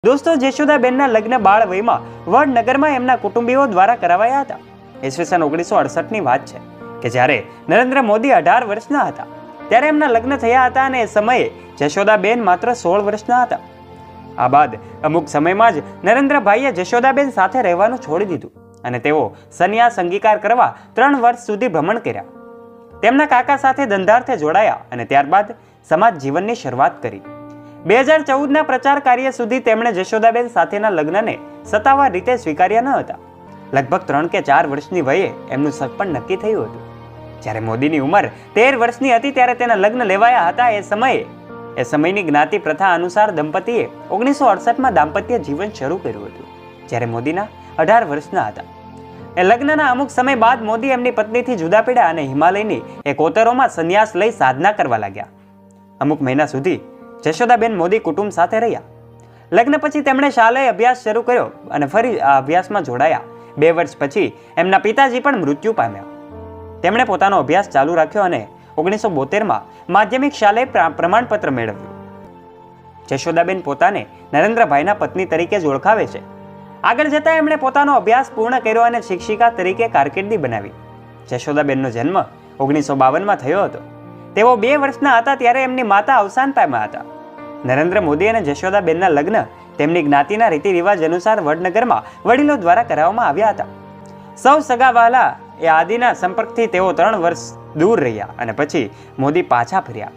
દોસ્તો, જશોદાબેનના લગ્ન બાળ વયમાં વડનગરમાં એમના કુટુંબીઓ દ્વારા કરાવાયા હતા. ઈસવીસન 1968ની વાત છે કે જ્યારે નરેન્દ્ર મોદી 18 વર્ષના હતા ત્યારે એમના લગ્ન થયા હતા અને એ સમયે જશોદાબેન માત્ર 16 વર્ષના હતા. આ બાદ અમુક સમયમાં જ નરેન્દ્રભાઈએ જશોદાબેન સાથે રહેવાનું છોડી દીધું અને તેઓ સંન્યાસ અંગીકાર કરવા 3 વર્ષ સુધી ભ્રમણ કર્યા. તેમના કાકા સાથે ધંધાર્થે જોડાયા અને ત્યારબાદ સમાજ જીવનની શરૂઆત કરી. 2014ના પ્રચાર કાર્ય સુધી તેમણે જશોદાબેન સાથેના લગ્નને સત્તાવાર રીતે સ્વીકાર્યા ન હતા. લગભગ 3 કે 4 વર્ષની વયે એમનું સગપણ નક્કી થયું હતું. જ્યારે મોદીની ઉંમર 13 વર્ષની હતી ત્યારે તેના લગ્ન લેવાયા હતા. એ સમયની જ્ઞાતિ પ્રથા અનુસાર દંપતીએ 1968માં દાંપત્ય જીવન શરૂ કર્યું હતું, જ્યારે મોદીના 18 વર્ષના હતા. એ લગ્નના અમુક સમય બાદ મોદી એમની પત્નીથી જુદા પડ્યા અને હિમાલયની એક ઓતરોમાં સંન્યાસ લઈ સાધના કરવા લાગ્યા. અમુક મહિના સુધી જશોદાબેન મોદી કુટુંબ સાથે રહ્યા. લગ્ન પછી તેમણે શાળાએ અભ્યાસ શરૂ કર્યો અને ફરી આ અભ્યાસમાં જોડાયા. 2 વર્ષ પછી એમના પિતાજી પણ મૃત્યુ પામ્યા. તેમણે પોતાનો અભ્યાસ ચાલુ રાખ્યો અને 1972માં માધ્યમિક શાળાએ પ્રમાણપત્ર મેળવ્યું. જશોદાબેન પોતાને નરેન્દ્રભાઈના પત્ની તરીકે જ ઓળખાવે છે. આગળ જતા એમણે પોતાનો અભ્યાસ પૂર્ણ કર્યો અને શિક્ષિકા તરીકે કારકિર્દી બનાવી. જશોદાબેનનો જન્મ 1952માં થયો હતો. તેઓ 2 વર્ષના હતા ત્યારે એમની માતા અવસાન પામ્યા હતા. નરેન્દ્ર મોદી અને જશોદાબેનના લગ્ન તેમની જ્ઞાતિના રીતિ રિવાજ અનુસાર વડનગરમાં વડીલો દ્વારા કરાવવામાં આવ્યા હતા. સૌ સગાવાલા એ આદિના સંપર્કથી તેઓ 3 વર્ષ દૂર રહ્યા અને પછી મોદી પાછા ફર્યા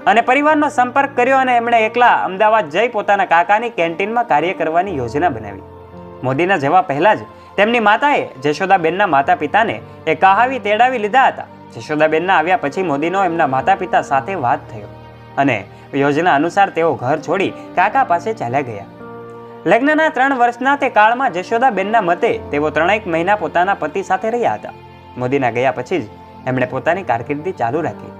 અને પરિવારનો સંપર્ક કર્યો અને એમણે એકલા અમદાવાદ જઈ પોતાના કાકાની કેન્ટીનમાં કાર્ય કરવાની યોજના બનાવી. મોદીના જવા પહેલા જ તેમની માતાએ જશોદાબેનના માતા પિતાને એ કહાવી તેડાવી લીધા હતા. જશોદાબેનના આવ્યા પછી મોદીનો એમના માતા પિતા સાથે વાત થયો અને યોજના અનુસાર તેઓ ઘર છોડી કાકા પાસે ચાલ્યા ગયા. લગ્નના 3 વર્ષના તે કાળમાં જશોદાબેનના મતે તેઓ 3 મહિના પોતાના પતિ સાથે રહ્યા હતા. મોદીના ગયા પછી જ એમણે પોતાની કારકિર્દી ચાલુ રાખી.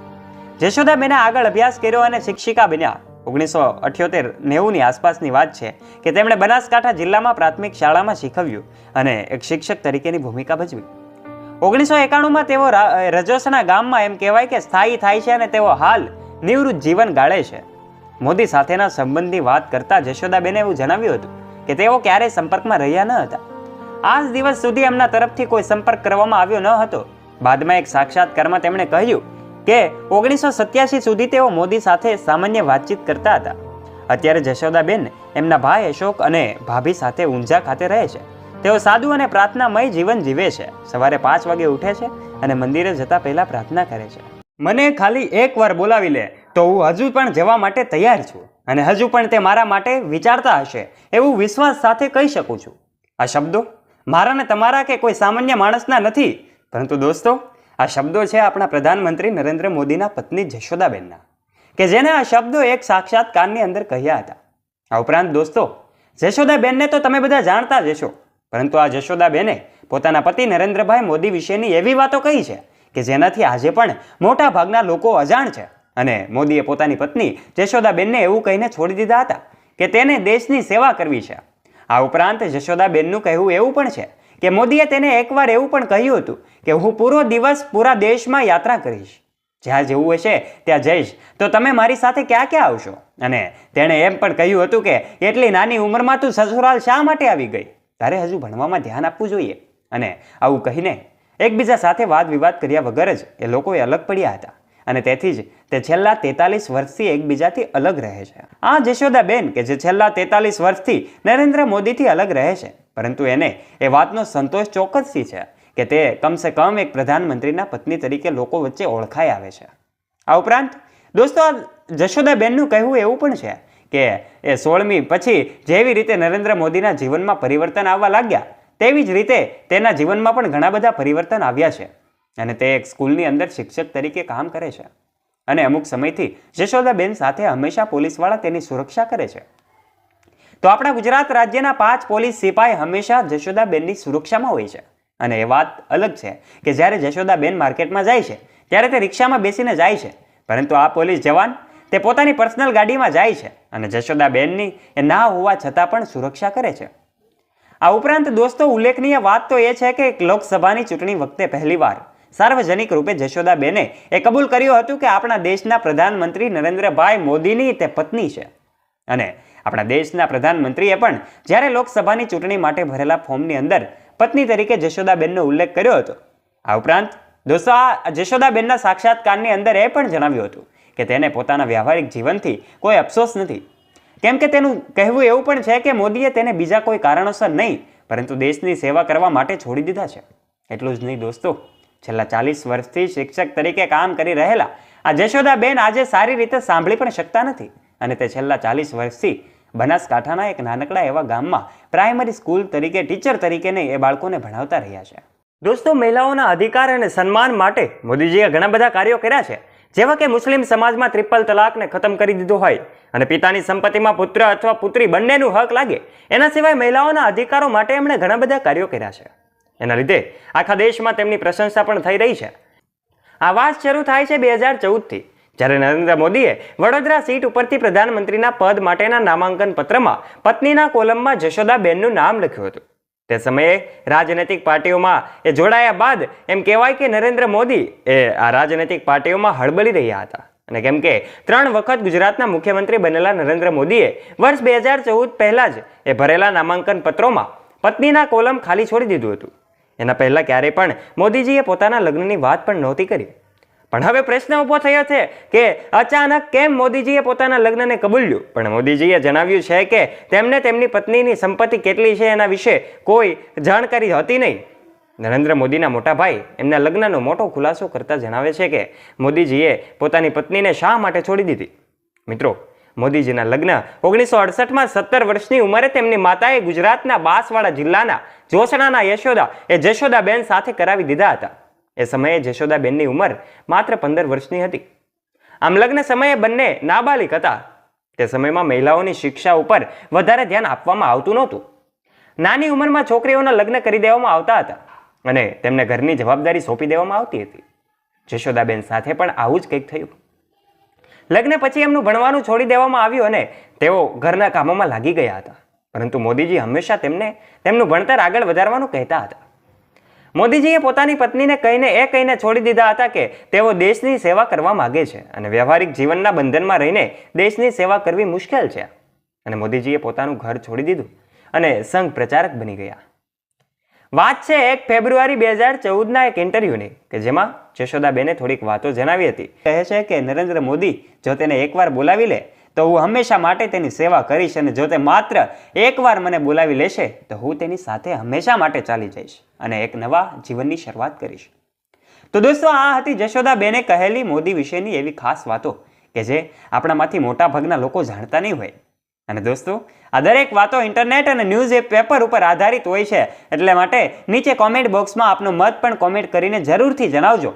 જશોદાબેને આગળ અભ્યાસ કર્યો અને શિક્ષિકા બન્યા. 1978-90ની આસપાસની વાત છે કે તેમણે બનાસકાંઠા જિલ્લામાં પ્રાથમિક શાળામાં શીખવ્યું અને એક શિક્ષક તરીકેની ભૂમિકા ભજવી. 1991માં તેઓ રજોસના ગામમાં એમ કહેવાય કે સ્થાયી થાય છે અને તેઓ હાલ નિવૃત્ત જીવન ગાળે છે. મોદી સાથેના સંબંધની વાત કરતા જશોદાબેને એવું જણાવ્યું હતું કે તેઓ ક્યારેય સંપર્કમાં રહ્યા ન હતા. આજ દિવસ સુધી એમના તરફથી કોઈ સંપર્ક કરવામાં આવ્યો ન હતો. બાદમાં એક સાક્ષાત્કારમાં તેમણે કહ્યું કે 1987 સુધી તેઓ મોદી સાથે સામાન્ય વાતચીત કરતા હતા. અત્યારે જશોદાબેન એમના ભાઈ અશોક અને ભાભી સાથે ઊંઝા ખાતે રહે છે. તેઓ સાદું અને પ્રાર્થનામય જીવન જીવે છે. સવારે 5 વાગે ઉઠે છે અને મંદિરે જતા પહેલા પ્રાર્થના કરે છે. મને ખાલી એકવાર બોલાવી લે તો હું હજુ પણ જવા માટે તૈયાર છું અને હજુ પણ તે મારા માટે વિચારતા હશે એવું વિશ્વાસ સાથે કહી શકું છું. આ શબ્દો મારા ને તમારા કે કોઈ સામાન્ય માણસના નથી, પરંતુ દોસ્તો આ શબ્દો છે આપણા પ્રધાનમંત્રી નરેન્દ્ર મોદીના પત્ની જશોદાબેનના, કે જેને આ શબ્દો એક સાક્ષાત્કારની અંદર કહ્યા હતા. આ ઉપરાંત દોસ્તો, જશોદાબેનને તો તમે બધા જાણતા જ હશો, પરંતુ આ જશોદાબેને પોતાના પતિ નરેન્દ્રભાઈ મોદી વિશેની એવી વાતો કહી છે કે જેનાથી આજે પણ મોટા ભાગના લોકો અજાણ છે. અને મોદીએ પોતાની પત્ની જશોદાબેનને એવું કહીને છોડી દીધા હતા કે તેને દેશની સેવા કરવી છે. આ ઉપરાંત જશોદાબેનનું કહેવું એવું પણ છે કે મોદીએ તેને એકવાર એવું પણ કહ્યું હતું કે હું પૂરો દિવસ પૂરા દેશમાં યાત્રા કરીશ, જ્યાં જવું હશે ત્યાં જઈશ, તો તમે મારી સાથે ક્યાં ક્યાં આવશો. અને તેણે એમ પણ કહ્યું હતું કે એટલી નાની ઉંમરમાં તું સસુરાલ શા માટે આવી ગઈ, તારે હજુ ભણવામાં ધ્યાન આપવું જોઈએ. અને આવું કહીને એકબીજા સાથે વાદ વિવાદ કર્યા વગર જ એ લોકોએ અલગ પડ્યા હતા અને તેથી જ તે છેલ્લા 43 વર્ષથી એકબીજાથી અલગ રહે છે. આ જશોદાબેન કે જે છેલ્લા 43 વર્ષથી નરેન્દ્ર મોદીથી અલગ રહે છે, પરંતુ એને એ વાતનો સંતોષ ચોક્કસથી છે કે તે કમસે કમ એક પ્રધાનમંત્રીના પત્ની તરીકે લોકો વચ્ચે ઓળખાઈ આવે છે. આ ઉપરાંત દોસ્તો, જશોદાબેનનું કહેવું એવું પણ છે કે એ 16મી પછી જેવી રીતે નરેન્દ્ર મોદીના જીવનમાં પરિવર્તન આવવા લાગ્યા તેવી જ રીતે તેના જીવનમાં પણ ઘણા બધા પરિવર્તન આવ્યા છે અને તે એક સ્કૂલની અંદર શિક્ષક તરીકે કામ કરે છે અને અમુક સમયથી જશોદાબેન સાથે હંમેશા પોલીસવાળા તેની સુરક્ષા કરે છે. તો આપણા ગુજરાત રાજ્યના 5 પોલીસ સિપાઈ હંમેશા જશોદાબેનની સુરક્ષામાં હોય છે. અને એ વાત અલગ છે કે જ્યારે જશોદાબેન માર્કેટમાં જાય છે ત્યારે તે રિક્ષામાં બેસીને જાય છે, પરંતુ આ પોલીસ જવાન તે પોતાની પર્સનલ ગાડીમાં જાય છે અને જશોદાબેનની એ ના હોવા છતાં પણ સુરક્ષા કરે છે. આ ઉપરાંત દોસ્તો, ઉલ્લેખનીય વાત તો એ છે કે લોકસભાની ચૂંટણી વખતે પહેલીવાર સાર્વજનિક રૂપે જશોદાબેને એ કબૂલ કર્યું હતું કે આપણા દેશના પ્રધાનમંત્રી નરેન્દ્રભાઈ મોદીની તે પત્ની છે અને આપણા દેશના પ્રધાનમંત્રીએ પણ જ્યારે લોકસભાની ચૂંટણી માટે ભરેલા ફોર્મની અંદર પત્ની તરીકે જશોદાબેનનો ઉલ્લેખ કર્યો હતો. આ ઉપરાંત દોસ્તો, આ જશોદાબેનના સાક્ષાત્કારની અંદર એ પણ જણાવ્યું હતું કે તેને પોતાના વ્યવહારિક જીવનથી કોઈ અફસોસ નથી, કેમ કે તેનું કહેવું એવું પણ છે કે મોદીએ તેને બીજા કોઈ કારણોસર નહીં પરંતુ દેશની સેવા કરવા માટે છોડી દીધા છે. એટલું જ નહીં દોસ્તો, છેલ્લા 40 વર્ષથી શિક્ષક તરીકે કામ કરી રહેલા આ જશોદાબેન આજે સારી રીતે સાંભળી પણ શકતા નથી અને તે છેલ્લા 40 વર્ષથી બનાસકાંઠાના એક નાનકડા એવા ગામમાં પ્રાઇમરી સ્કૂલ તરીકે ટીચર તરીકે એ બાળકોને ભણાવતા રહ્યા છે. દોસ્તો, મહિલાઓના અધિકાર અને સન્માન માટે મોદીજીએ ઘણા બધા કાર્યો કર્યા છે, જેવા કે મુસ્લિમ સમાજમાં ટ્રિપલ તલાકને ખતમ કરી દીધો હોય અને પિતાની સંપત્તિમાં પુત્ર અથવા પુત્રી બંનેનું હક લાગે. એના સિવાય મહિલાઓના અધિકારો માટે એમણે ઘણા બધા કાર્યો કર્યા છે. એના લીધે આખા દેશમાં તેમની પ્રશંસા પણ થઈ રહી છે. આ વાત શરૂ થાય છે 2014થી, જ્યારે નરેન્દ્ર મોદીએ વડોદરા સીટ ઉપરથી પ્રધાનમંત્રીના પદ માટેના નામાંકન પત્રમાં પત્નીના કોલમમાં જશોદાબેનનું નામ લખ્યું હતું. તે સમયે રાજનૈતિક પાર્ટીઓમાં એ જોડાયા બાદ એમ કહેવાય કે નરેન્દ્ર મોદી આ રાજનૈતિક પાર્ટીઓમાં હળબળી રહ્યા હતા. અને કેમ કે 3 વખત ગુજરાતના મુખ્યમંત્રી બનેલા નરેન્દ્ર મોદીએ વર્ષ 2014 પહેલા જ એ ભરેલા નામાંકન પત્રોમાં પત્નીના કોલમ ખાલી છોડી દીધું હતું. એના પહેલા ક્યારેય પણ મોદીજીએ પોતાના લગ્નની વાત પણ નહોતી કરી. પણ હવે પ્રશ્ન ઊભો થયો છે કે અચાનક કેમ મોદીજીએ પોતાના લગ્નને કબૂલ્યું? પણ મોદીજીએ જણાવ્યું છે કે તેમને તેમની પત્નીની સંપત્તિ કેટલી છે એના વિશે કોઈ જાણકારી હતી નહીં. નરેન્દ્ર મોદીના મોટા ભાઈ એમના લગ્નનો મોટો ખુલાસો કરતા જણાવે છે કે મોદીજીએ પોતાની પત્નીને શા માટે છોડી દીધી. મિત્રો, મોદીજીના લગ્ન 1968માં 17 વર્ષની ઉંમરે તેમની માતાએ ગુજરાતના બાંસવાડા જિલ્લાના જોશણાના જશોદાબેન સાથે કરાવી દીધા હતા. એ સમયે જશોદાબેનની ઉંમર માત્ર 15 વર્ષની હતી. આમ લગ્ન સમયે બંને નાબાલિગ હતા. તે સમયમાં મહિલાઓની શિક્ષા ઉપર વધારે ધ્યાન આપવામાં આવતું નહોતું. નાની ઉંમરમાં છોકરીઓના લગ્ન કરી દેવામાં આવતા હતા અને તેમને ઘરની જવાબદારી સોંપી દેવામાં આવતી હતી. જશોદાબેન સાથે પણ આવું જ કંઈક થયું. લગ્ન પછી એમનું ભણવાનું છોડી દેવામાં આવ્યું અને તેઓ ઘરના કામોમાં લાગી ગયા હતા. પરંતુ મોદીજી હંમેશા તેમનું ભણતર આગળ વધારવાનું કહેતા હતા. મોદીજીએ પોતાની પત્નીને કહીને છોડી દીધા હતા કે તેઓ દેશની સેવા કરવા માંગે છે અને વ્યવહારિક જીવનના બંધનમાં રહીને દેશની સેવા કરવી મુશ્કેલ છે. અને મોદીજીએ પોતાનું ઘર છોડી દીધું અને સંઘ પ્રચારક બની ગયા. વાત છે 1 ફેબ્રુઆરી 2014ના એક ઇન્ટરવ્યુની કે જેમાં જશોદાબેને થોડીક વાતો જણાવી હતી. કહે છે કે નરેન્દ્ર મોદી જો તેને એકવાર બોલાવી લે તો હું હંમેશા માટે તેની સેવા કરીશ અને જો તે માત્ર એકવાર મને બોલાવી લેશે તો હું તેની સાથે હંમેશા માટે ચાલી જઈશ અને એક નવા જીવનની શરૂઆત કરીશ. તો દોસ્તો, આ હતી જશોદાબેને કહેલી મોદી વિશેની એવી ખાસ વાતો કે જે આપણામાંથી મોટા ભાગના લોકો જાણતા નહીં હોય. અને દોસ્તો, આ દરેક વાતો ઇન્ટરનેટ અને ન્યૂઝ પેપર ઉપર આધારિત હોય છે, એટલે માટે નીચે કોમેન્ટ બોક્સમાં આપનો મત પણ કોમેન્ટ કરીને જરૂરથી જણાવજો